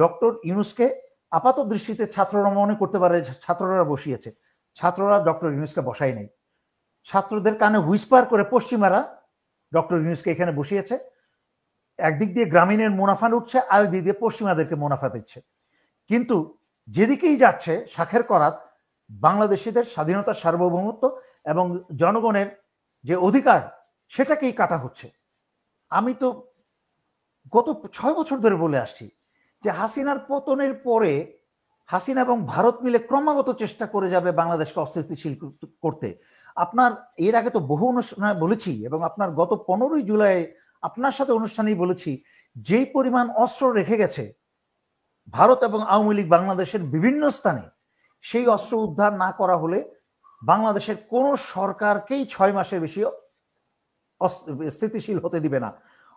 Doctor ইউনূসকে আপাত দৃষ্টিতে ছাত্ররা মনে করতে পারে ছাত্ররা বসিয়েছে, ছাত্ররা ডক্টর ইউনূসকে বসায় নাই। ছাত্রদের কানে হুইসপার করে পশ্চিমারা ডক্টর ইউনূসকে এখানে বসিয়েছে। একদিক দিয়ে গ্রামীণের মুনাফা উঠছে, আর দিক দিয়ে পশ্চিমাদেরকে মুনাফা দিচ্ছে। কিন্তু যেদিকেই যাচ্ছে শাখের করাত বাংলাদেশিদের স্বাধীনতা, সার্বভৌমত্ব এবং জনগণের যে অধিকার সেটাকেই কাটা হচ্ছে। আমি তো গত 6 বছর ধরে বলে আসছি যে হাসিনার পতনের পরে হাসিনা এবং ভারত মিলে ক্রমাগত চেষ্টা করে যাবে বাংলাদেশকে অস্থিতিশীল করতে। আপনার এর আগে তো বহু অনুষ্ঠানে বলেছি, এবং আপনার গত 15ই জুলাই আপনার সাথে অনুষ্ঠানেই বলেছি, যেই পরিমাণ অস্ত্র রেখে গেছে ভারত এবং আওয়ামী লীগ বাংলাদেশের বিভিন্ন স্থানে, সেই অস্ত্র উদ্ধার না করা হলে বাংলাদেশের কোন সরকারকেই 6 মাসের বেশি স্থিতিশীল হতে দিবে না।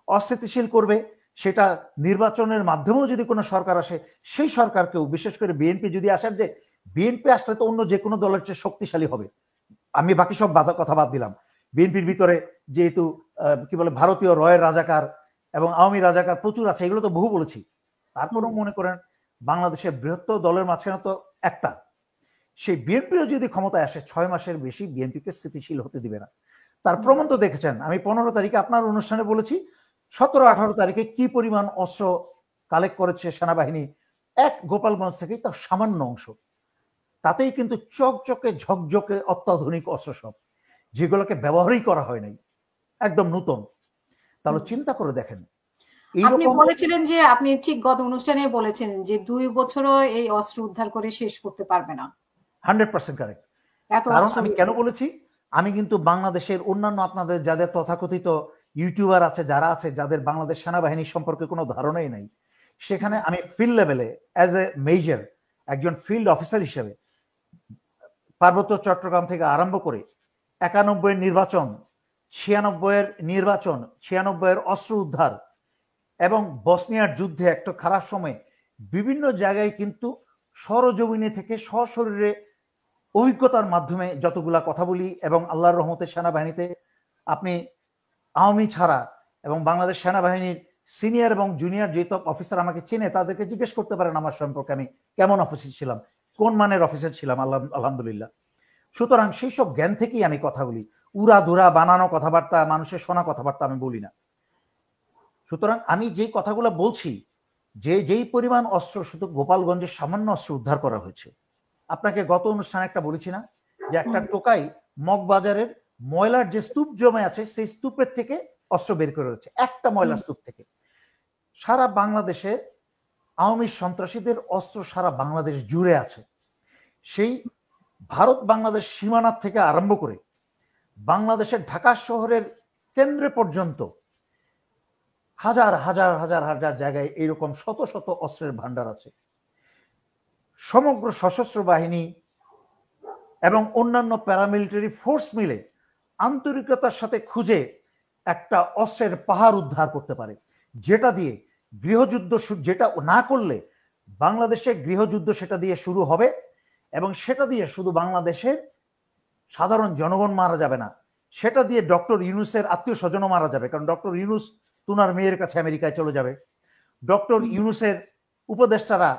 অস্থিতিশীল করবে সেটা নির্বাচনের মাধ্যমেও যদি কোনো সরকার আসে, সেই সরকারকেও, বিশেষ করে বিএনপি যদি আসার, যে বিএনপি আসলে তো অন্য যে কোনো দলের চেয়ে শক্তিশালী হবে। আমি বাকি সব কথা বাদ দিলাম। বিএনপির ভিতরে যেহেতু কি বলে ভারতীয় রয়ের রাজাকার এবং আওয়ামী রাজাকার প্রচুর আছে, এগুলো তো বহু বলেছি। তারপরেও মনে করেন বাংলাদেশের বৃহত্তর দলের মাঝখানে তো একটা, সেই বিএনপিও যদি ক্ষমতায় আসে 6 মাসের বেশি বিএনপিকে স্থিতিশীল হতে দিবে না। তার প্রমাণ তো দেখেছেন। আমি 15 তারিখে আপনার অনুষ্ঠানে বলেছি 17-18 তারিখে কি পরিমাণ অস্ত্র কালেক্ট করেছে সেনাবাহিনী এক গোপালগঞ্জ থেকেই, তার সামান্য অংশ। তাতেই কিন্তু চকচকে ঝকঝকে অত্যাধুনিক অস্ত্র সব, যেগুলোকে ব্যবহারই করা হয় নাই, একদম নতুন। তাহলে চিন্তা করে দেখেন। আপনি বলেছিলেন যে আপনি ঠিক গত অনুষ্ঠানে বলেছেন যে 2 বছরও এই অস্ত্র উদ্ধার করে শেষ করতে পারবে না। 100% কারেক্ট। কারণ আমি কেন বলেছি, আমি কিন্তু বাংলাদেশের অন্যান্য আপনাদের যাদের তথাকথিত ইউটিউবার আছে, যারা আছে, যাদের বাংলাদেশ সেনাবাহিনী সম্পর্কে কোনো ধারণাই নাই, সেখানে আমি ফিল্ড লেভেলে অ্যাজ এ মেজর, একজন ফিল্ড অফিসার হিসেবে পার্বত্য চট্টগ্রাম থেকে আরম্ভ করে 91-এর নির্বাচন, 96-এর নির্বাচন, 96-এর অস্ত্র উদ্ধার এবং বসনিয়ার যুদ্ধে একটা খারাপ সময় বিভিন্ন জায়গায় কিন্তু সরজমিনে থেকে সশরীরে অভিজ্ঞতার মাধ্যমে যতগুলা কথা বলি, এবং আল্লাহর রহমতে সেনাবাহিনীতে আপনি আওয়ামী ছাড়া এবং বাংলাদেশ সেনাবাহিনীর সিনিয়র এবং জুনিয়র যে অফিসার আমাকে চেনে, তাদেরকে জিজ্ঞেস করতে পারেন আমার সম্পর্কে, আমি কেমন অফিসার ছিলাম, কোন মানের অফিসার ছিলাম, আলহামদুলিল্লাহ। সুতরাং সেই সব জ্ঞান থেকেই আমি কথা বলি, উড়া ধুরা বানানো কথাবার্তা, মানুষের শোনা কথাবার্তা আমি বলি না। সুতরাং আমি যে কথাগুলো বলছি, যে যেই পরিমাণ অস্ত্র, শুধু গোপালগঞ্জের সামান্য অস্ত্র উদ্ধার করা হয়েছে। আপনাকে গত অনুষ্ঠানে একটা বলেছি না, যে একটা টোকাই মগবাজারের ময়লার যে স্তূপ জমে আছে, সেই স্তূপের থেকে অস্ত্র বের করে রয়েছে, একটা ময়লার স্তূপ থেকে। সারা বাংলাদেশে আওয়ামী সন্ত্রাসীদের অস্ত্র সারা বাংলাদেশ জুড়ে আছে। সেই ভারত বাংলাদেশ সীমানার থেকে আরম্ভ করে বাংলাদেশের ঢাকা শহরের কেন্দ্রে পর্যন্ত হাজার হাজার হাজার হাজার জায়গায় এরকম শত শত অস্ত্রের ভান্ডার আছে। সমগ্র সশস্ত্র বাহিনী এবং অন্যান্য প্যারামিলিটারি ফোর্স মিলে আন্তরিকতার সাথে খুঁজে একটা অস্ত্রের পাহাড় উদ্ধার করতে পারে, যেটা দিয়ে গৃহযুদ্ধ, যেটা না করলে বাংলাদেশে গৃহযুদ্ধ সেটা দিয়ে শুরু হবে, এবং সেটা দিয়ে শুধু বাংলাদেশের সাধারণ জনগণ মারা যাবে না, সেটা দিয়ে ডক্টর ইউনূসের আত্মীয় স্বজনও মারা যাবে। কারণ ডক্টর ইউনূস তুনার মেয়ের কাছে আমেরিকায় চলে যাবে। ডক্টর ইউনূসের উপদেষ্টারা,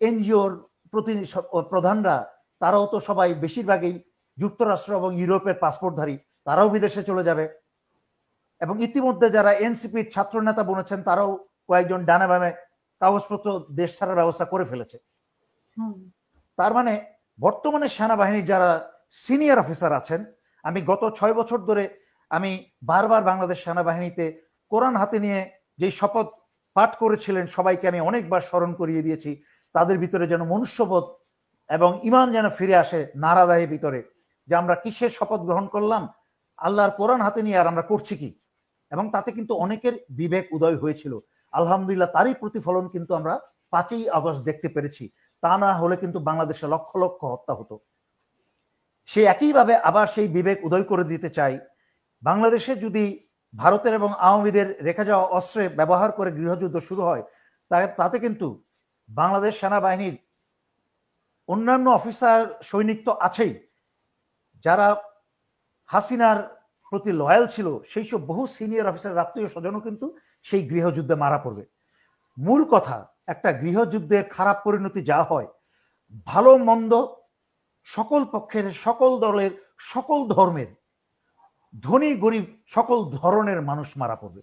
এনজিওর প্রধানরা, তারাও তো সবাই বেশিরভাগই যুক্তরাষ্ট্র এবং ইউরোপের পাসপোর্টধারী, তারাও বিদেশে চলে যাবে। এবং ইতিমধ্যে যারা এনসিপির ছাত্র নেতা বনেছেন, তারাও কয়েকজন ডানে বামে কাগজপত্র দেশ ছাড়ার ব্যবস্থা করে ফেলেছে। তার মানে বর্তমানে সেনাবাহিনীর যারা সিনিয়র অফিসার আছেন, আমি গত 6 বছর ধরে আমি বারবার বাংলাদেশ সেনাবাহিনীতে কোরআন হাতে নিয়ে যে শপথ পাঠ করেছিলেন, সবাইকে আমি অনেকবার স্মরণ করিয়ে দিয়েছি, তাদের ভিতরে যেন মনুষ্যবোধ এবং ইমান যেন ফিরে আসে নারাদায়ের ভিতরে, যে আমরা কিসের শপথ গ্রহণ করলাম, আল্লাহর কোরআন হাতে নিয়ে, আর আমরা করছি কি। এবং তাতে কিন্তু অনেকের বিবেক উদয় হয়েছিল, আলহামদুলিল্লাহ। তারই প্রতিফলন কিন্তু আমরা 5ই আগস্ট দেখতে পেরেছি। তা না হলে কিন্তু বাংলাদেশে লক্ষ লক্ষ হত্যা হতো। সেই একইভাবে আবার সেই বিবেক উদয় করে দিতে চাই, বাংলাদেশে যদি ভারতের এবং আওয়ামীদের রেখে যাওয়া অস্ত্রে ব্যবহার করে গৃহযুদ্ধ শুরু হয়, তাতে কিন্তু বাংলাদেশ সেনাবাহিনীর অন্যান্য অফিসার সৈনিক তো আছেই, যারা হাসিনার প্রতি লয়াল ছিল, সেই সব বহু সিনিয়র অফিসার আত্মীয় স্বজনও কিন্তু সেই গৃহযুদ্ধে মারা পড়বে। মূল কথা, একটা গৃহযুদ্ধের খারাপ পরিণতি যা হয়, ভালো মন্দ সকল পক্ষের, সকল দলের, সকল ধর্মের, ধনী গরিব সকল ধরনের মানুষ মারা পড়বে।